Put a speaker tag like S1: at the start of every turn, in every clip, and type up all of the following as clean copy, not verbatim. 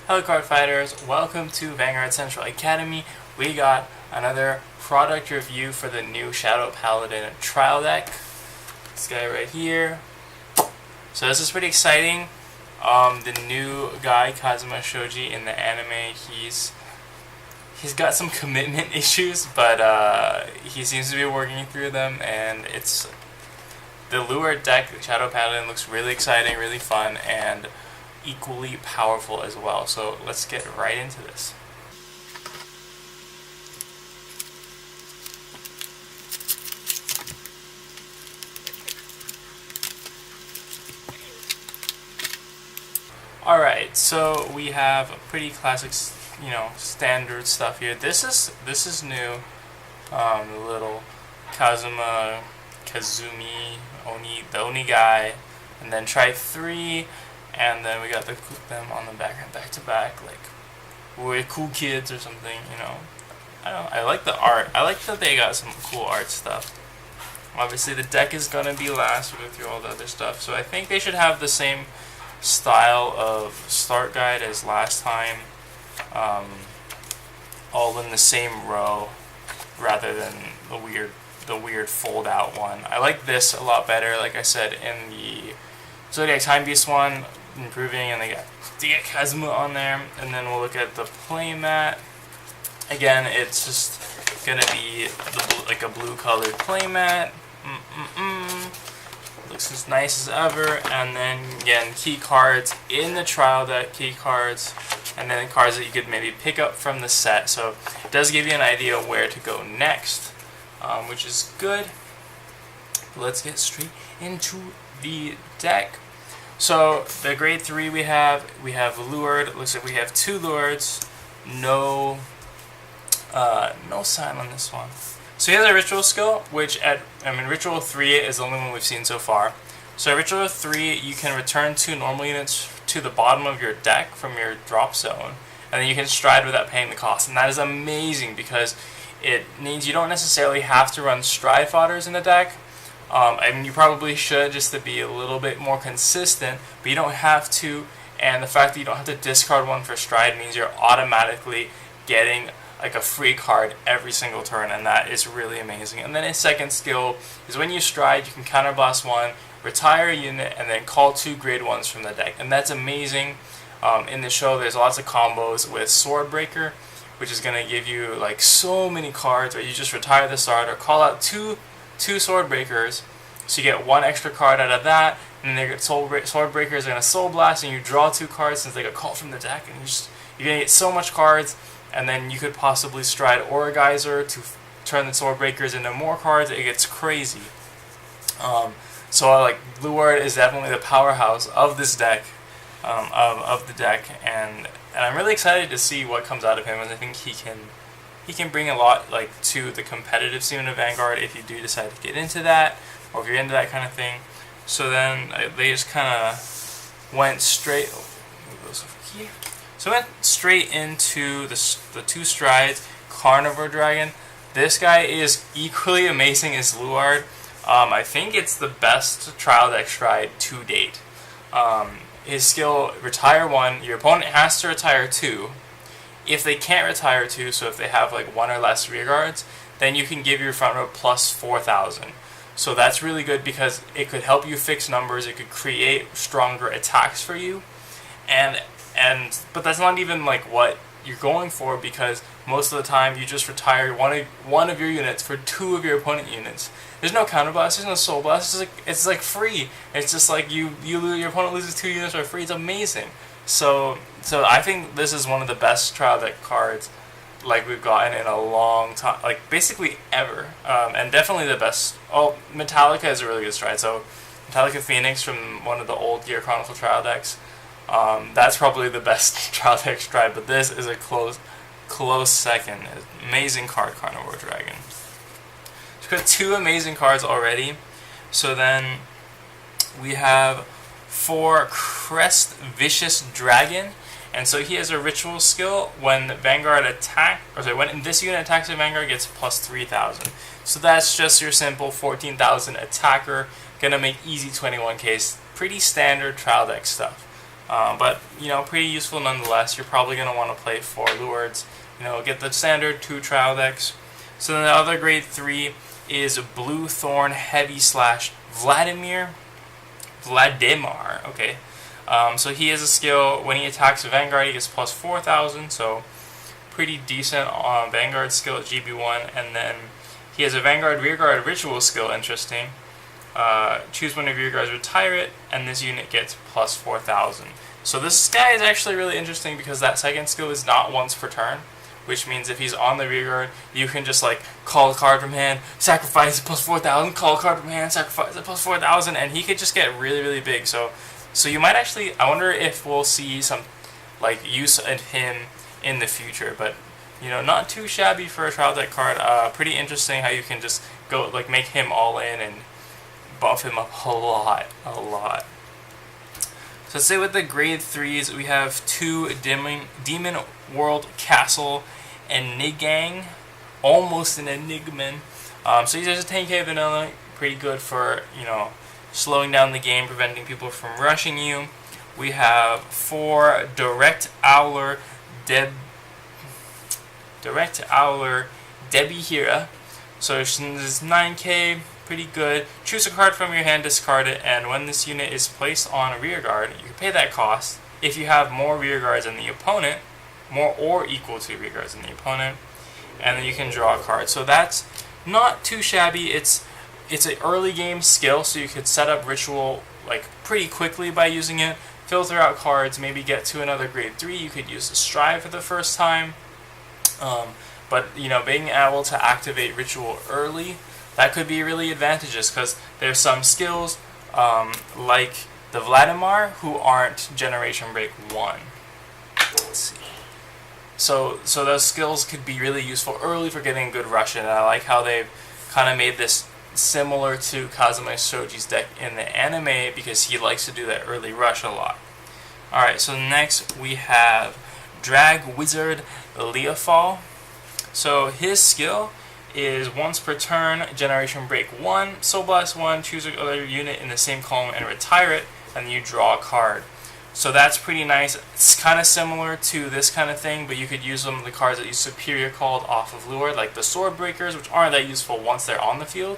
S1: Hello card fighters, welcome to Vanguard Central Academy. We got another product review for the new Shadow Paladin trial deck. This guy right here. So this is pretty exciting. The new guy, Kazuma Shoji, in the anime, he's got some commitment issues, but he seems to be working through them, and it's the Luard deck, Shadow Paladin, looks really exciting, really fun, and equally powerful as well. So let's get right into this. Alright, so we have pretty classic, standard stuff here. This is new. The little Kazumi the Oni guy, and then try 3. And then we got them on the back to back, like we're cool kids or something, I like the art. I like that they got some cool art stuff. Obviously, the deck is gonna be last. We'll go through all the other stuff. So I think they should have the same style of start guide as last time, all in the same row, rather than the weird fold out one. I like this a lot better. Like I said in the Zodiac Time Beast one, improving, and they got Kazuma on there. And then we'll look at the playmat. Again, it's just gonna be like a blue colored playmat. Looks as nice as ever. And then again, key cards in the trial deck, key cards, and then cards that you could maybe pick up from the set. So it does give you an idea where to go next, which is good. Let's get straight into the deck. So the grade 3 we have Luard. It looks like we have 2 Luards. No sign on this one. So he has a ritual skill, which ritual 3 is the only one we've seen so far. So ritual 3, you can return 2 normal units to the bottom of your deck from your drop zone, and then you can stride without paying the cost. And that is amazing because it means you don't necessarily have to run stride fodders in the deck. You probably should, just to be a little bit more consistent, but you don't have to. And the fact that you don't have to discard one for stride means you're automatically getting like a free card every single turn, and that is really amazing. And then his second skill is when you stride, you can counterblast 1, retire a unit, and then call 2 grade 1s from the deck. And that's amazing. In the show, there's lots of combos with Swordbreaker, which is going to give you like so many cards where you just retire the starter, call out two Swordbreakers, so you get 1 extra card out of that, and then Swordbreakers are going to Soul Blast, and you draw 2 cards since they got called from the deck, and you're going to get so much cards, and then you could possibly stride Aura Geyser to turn the Swordbreakers into more cards. It gets crazy. So like Luard is definitely the powerhouse of this deck, of the deck, and I'm really excited to see what comes out of him, and I think he can bring a lot like to the competitive scene of Vanguard if you do decide to get into that, or if you're into that kind of thing. So then they just kind of went straight. So went straight into the 2 strides Carnivore Dragon. This guy is equally amazing as Luard. I think it's the best trial deck stride to date. His skill, retire 1. Your opponent has to retire 2. If they can't retire 2, so if they have like 1 or less rear guards, then you can give your front row plus 4,000. So that's really good because it could help you fix numbers. It could create stronger attacks for you, but that's not even like what you're going for, because most of the time you just retire one of your units for 2 of your opponent units. There's no counterblast, there's no soul blast. It's like free. It's just like your opponent loses 2 units for free. It's amazing. So I think this is one of the best trial deck cards like we've gotten in a long time, like basically ever, and definitely the best. Oh, Metallica is a really good stride. So Metallica Phoenix from one of the old Gear Chronicle trial decks. That's probably the best trial deck stride, but this is a close second. Amazing card, Carnivore Dragon. So we've got 2 amazing cards already. So then we have for Crest Vicious Dragon, and so he has a ritual skill. When when this unit attacks a Vanguard, gets plus 3,000. So that's just your simple 14,000 attacker, gonna make easy 21Ks. Pretty standard trial deck stuff. But, pretty useful nonetheless. You're probably going to want to play 4 Luards. Get the standard 2 trial decks. So then the other grade 3 is Blue Thorn Heavy slash Vladimir. Okay. So he has a skill, when he attacks a Vanguard, he gets plus 4,000, so pretty decent Vanguard skill at GB1. And then he has a Vanguard Rearguard Ritual skill, interesting. Choose one of your guards, retire it, and this unit gets plus 4,000. So this guy is actually really interesting because that second skill is not once per turn, which means if he's on the rearguard, you can just like call a card from hand, sacrifice it, plus 4,000, call a card from hand, sacrifice it, plus 4,000, and he could just get really, really big. So you might actually, I wonder if we'll see some like use of him in the future, but not too shabby for a trial deck card. Pretty interesting how you can just go like make him all in and buff him up a lot. So let's say with the grade 3s, we have 2 Demon World Castle and Nigang, almost an Enigman. So he's just a 10k vanilla, pretty good for, slowing down the game, preventing people from rushing you. We have 4 Direct Owler Debihira. So this is 9k, pretty good. Choose a card from your hand, discard it, and when this unit is placed on a rearguard, you can pay that cost. If you have more rearguards than the opponent, more or equal to rearguards than the opponent, and then you can draw a card. So that's not too shabby. It's an early game skill, so you could set up Ritual like pretty quickly by using it. Filter out cards, maybe get to another grade 3. You could use the Strive for the first time. But being able to activate Ritual early, that could be really advantageous because there's some skills like the Vladimir who aren't Generation Break 1. Let's see. So those skills could be really useful early for getting a good rush in. And I like how they've kind of made this similar to Kazuma Shoji's deck in the anime because he likes to do that early rush a lot. Alright, so next we have Drag Wizard Leofal. So his skill is once per turn, Generation Break 1, Soul Blast 1, choose another unit in the same column and retire it, and then you draw a card. So that's pretty nice. It's kind of similar to this kind of thing, but you could use some of the cards that you Superior called off of Luard, like the Sword Breakers, which aren't that useful once they're on the field.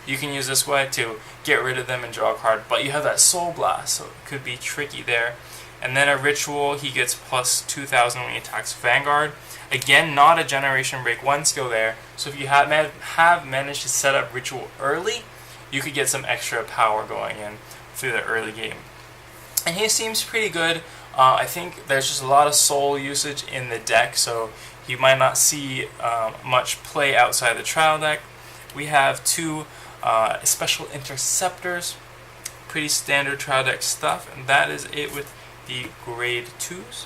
S1: You can use this way to get rid of them and draw a card, but you have that Soul Blast, so it could be tricky there. And then a Ritual, he gets plus 2,000 when he attacks Vanguard. Again, not a Generation Break 1 skill there, so if you have managed to set up Ritual early, you could get some extra power going in through the early game. And he seems pretty good. I think there's just a lot of soul usage in the deck, so you might not see much play outside the trial deck. We have 2 Special Interceptors, pretty standard trial deck stuff, and that is it with the grade 2s.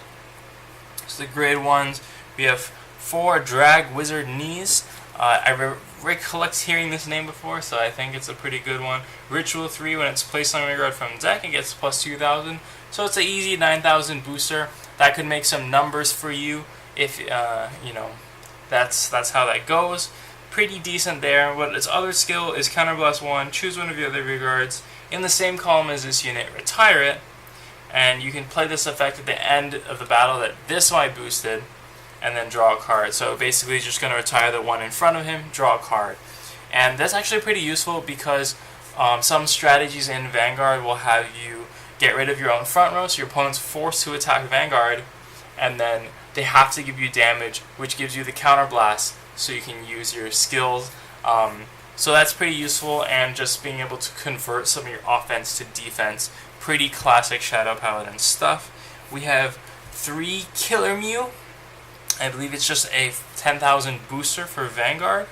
S1: So the grade 1s, we have 4 Drag Wizard Knees. I recollect hearing this name before, so I think it's a pretty good one. Ritual 3, when it's placed on rearguard from deck, it gets plus 2,000. So it's an easy 9,000 booster. That could make some numbers for you if, that's how that goes. Pretty decent there. But its other skill is Counter Blast 1, choose one of your other rearguards in the same column as this unit, retire it, and you can play this effect at the end of the battle that this might boosted, and then draw a card. So basically just going to retire the one in front of him, draw a card. And that's actually pretty useful because some strategies in Vanguard will have you get rid of your own front row, so your opponent's forced to attack Vanguard, and then they have to give you damage, which gives you the counter blast, so you can use your skills. So that's pretty useful, and just being able to convert some of your offense to defense. Pretty classic Shadow Paladin stuff. We have 3 Killer Mew. I believe it's just a 10,000 booster for Vanguard.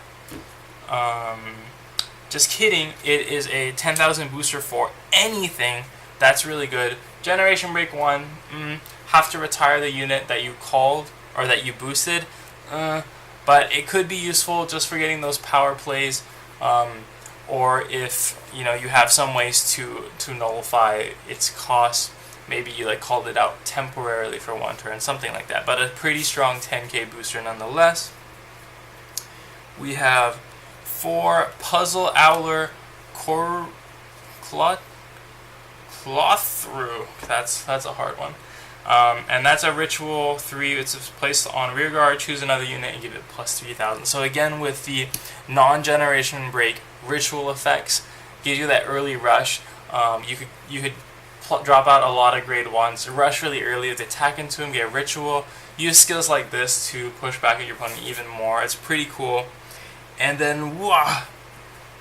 S1: Just kidding, it is a 10,000 booster for anything. That's really good. Generation Break 1, have to retire the unit that you called, or that you boosted. But it could be useful just for getting those power plays, or if you have some ways to nullify its cost. Maybe you called it out temporarily for 1 turn, something like that. But a pretty strong 10k booster nonetheless. We have 4 Puzzle Owler Claw Through. That's a hard one. And that's a Ritual 3. It's placed on rearguard. Choose another unit and give it plus 3,000. So again, with the non-generation break ritual effects, gives you that early rush. You could drop out a lot of grade 1s, rush really early, attack into him, get ritual, use skills like this to push back at your opponent even more. It's pretty cool. And then, wow,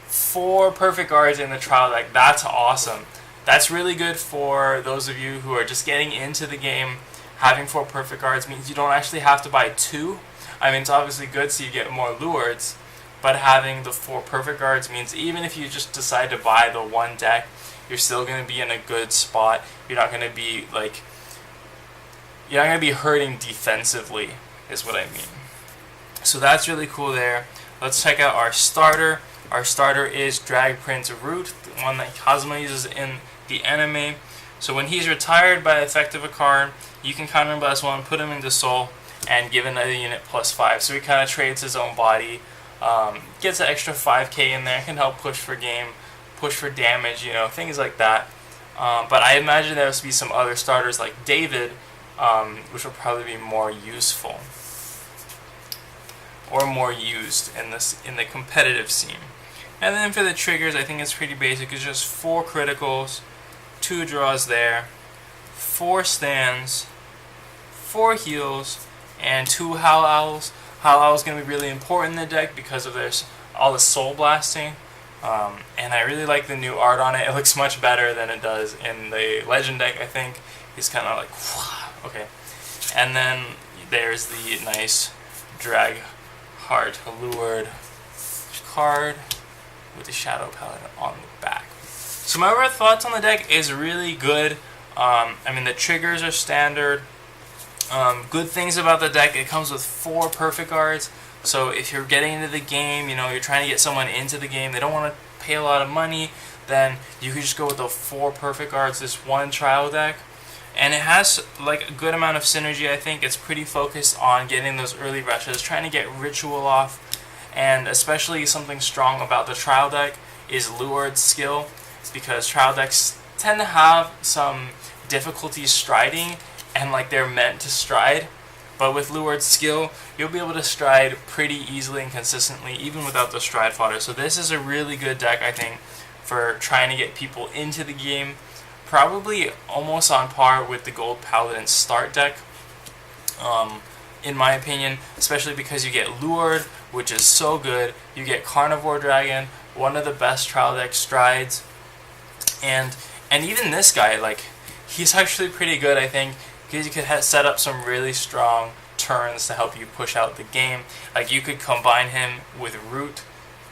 S1: 4 perfect guards in the trial deck. That's awesome. That's really good for those of you who are just getting into the game. Having 4 perfect guards means you don't actually have to buy 2. I mean, it's obviously good so you get more Luards, but having the 4 perfect guards means even if you just decide to buy the 1 deck, you're still going to be in a good spot. You're not going to be hurting defensively, is what I mean. So that's really cool there. Let's check out our starter. Our starter is Drag Prince Root, the one that Kazuma uses in the anime. So when he's retired by the effect of a card, you can counter him plus 1, put him into soul, and give another unit plus 5. So he kind of trades his own body, gets an extra 5k in there, can help push for game, push for damage, things like that. But I imagine there will be some other starters like David, which will probably be more useful or more used in the competitive scene. And then for the triggers, I think it's pretty basic. It's just 4 criticals, 2 draws there, 4 stands, 4 heals, and 2 Howl Owls. Howl Owl is going to be really important in the deck because of all the soul blasting. And I really like the new art on it. It looks much better than it does in the Legend deck, I think. He's kind of like, whoosh, okay. And then there's the nice Drag Heart Luard card with the Shadow Paladin on the back. So my overall thoughts on the deck is really good. I mean, the triggers are standard. Good things about the deck, it comes with 4 perfect guards. So if you're getting into the game, you're trying to get someone into the game, they don't want to pay a lot of money, then you can just go with the 4 perfect guards, this one trial deck. And it has a good amount of synergy. I think it's pretty focused on getting those early rushes, trying to get ritual off. And especially something strong about the trial deck is Luard's skill. It's because trial decks tend to have some difficulty striding, and they're meant to stride. But with Luard's skill, you'll be able to stride pretty easily and consistently, even without the stride fodder. So this is a really good deck, I think, for trying to get people into the game. Probably almost on par with the Gold Paladin start deck, in my opinion, especially because you get Luard, which is so good. You get Carnivore Dragon, one of the best trial deck strides. And even this guy, he's actually pretty good, I think, because you could set up some really strong turns to help you push out the game. You could combine him with Root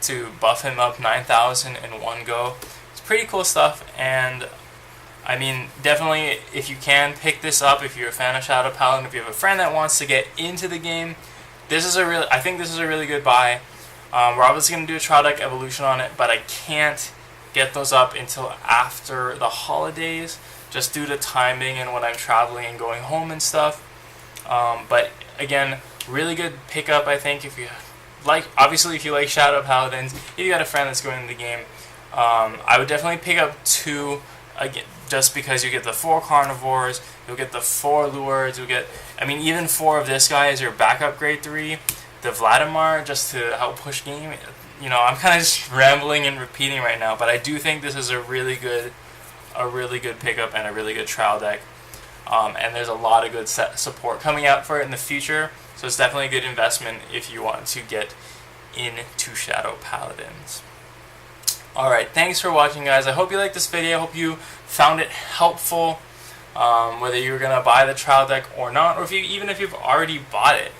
S1: to buff him up 9,000 in one go. It's pretty cool stuff, and I mean, definitely, if you can, pick this up if you're a fan of Shadow Paladin. If you have a friend that wants to get into the game, I think this is a really good buy. We're obviously going to do a trial deck evolution on it, but I can't get those up until after the holidays, just due to timing and when I'm traveling and going home and stuff. But again, really good pickup, I think, if you obviously if you like Shadow Paladins, if you got a friend that's going into the game, I would definitely pick up 2, again, just because you get the 4 carnivores, you'll get the 4 Luards, even 4 of this guy as your backup grade 3, the Vladimir, just to help push game. I'm kind of just rambling and repeating right now, but I do think this is a really good pickup and a really good trial deck. And there's a lot of good support coming out for it in the future, so it's definitely a good investment if you want to get into Shadow Paladins. Alright, thanks for watching, guys. I hope you liked this video. I hope you found it helpful, whether you're going to buy the trial deck or not, or even if you've already bought it.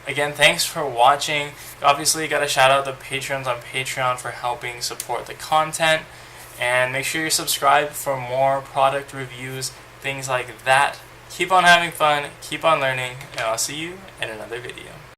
S1: Again, thanks for watching. Obviously, you got to shout out the patrons on Patreon for helping support the content. And make sure you're subscribed for more product reviews, things like that. Keep on having fun, keep on learning, and I'll see you in another video.